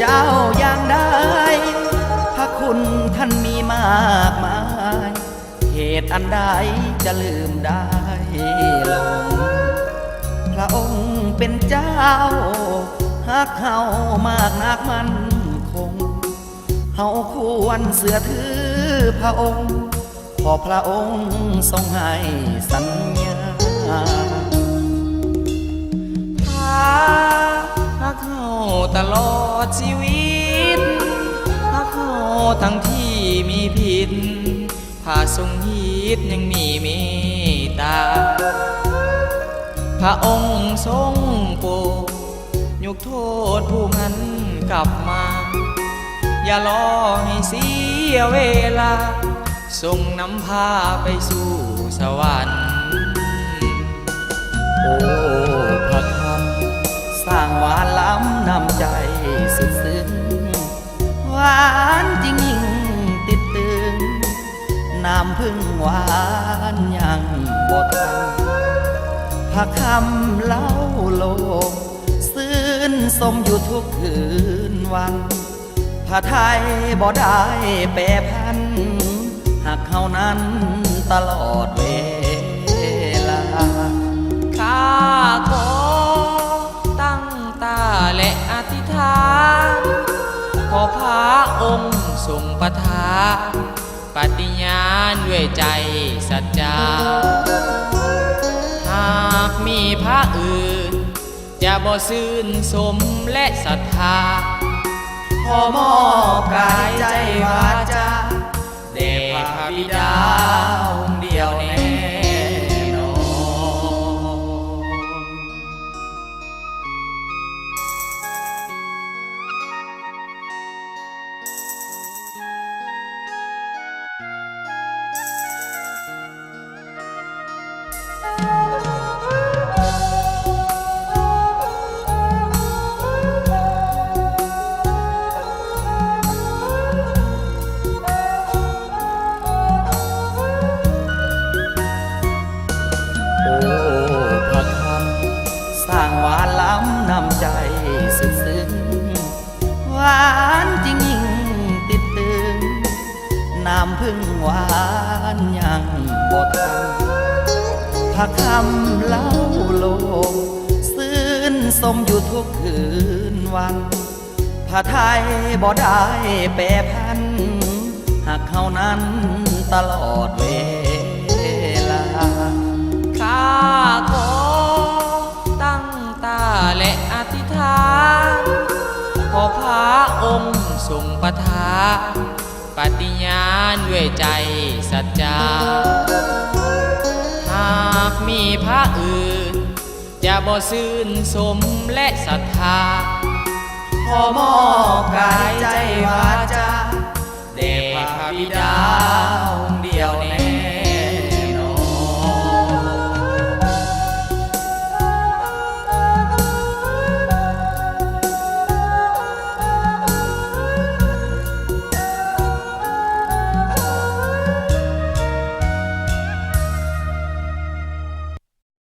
เจ้าอย่างใดพระคุณท่านมีมากมายเหตุอันใดจะลืมได้ลงพระองค์เป็นเจ้าฮักเฮามากนักมันคงเฮาควรเสือถือพระองค์พอพระองค์ทรงให้สัญญาฮักเฮาตลอดชีวิตฮักเฮาทั้งที่มีผิดพระทรงฮีตยังมีเมตตาพระองค์ทรงโปรดยกโทษผู้นั้นกลับมาอย่ารอให้เสียเวลาส่งนำพาไปสู่สวรรค์โอ้พระคำสร้างหวานล้ำนำใจสุดซึ้งหวานจริงยิ่งติดตึงน้ำพึ่งหวานยังบดทันพระคำเล่าโลกซื่นสมอยู่ทุกคืนวันพระไทยบ่ได้แปรพันหักเฮานั้นตลอดเวลาข้าขอตั้งตาและอธิษฐานขอพระองค์ทรงประทานปฏิญาณด้วยใจสัจจาหากมีพระอื่นจะบ่ซื่นสมและศรัทธาขอมอบกายใจวาจาแด่พระบิดาองค์เดียวแน่นอนน้ำใจสุดซึ้งหวานจริงยิ่งติดตึงน้ำพึ่งหวานยังบดทันพระคำเล่าโลกซื่นสมอยู่ทุกคืนวันพระไทยบ่ได้แปรพันหักเฮานั้นตลอดเวลาข้าขอตั้งตาและอธิษฐานขอพระองค์ทรงประทานปฏิญาณด้วยใจสัจจาหากมีพระอื่นจะบ่ซื่นสมและศรัทธาขอมอบกายใจวาจา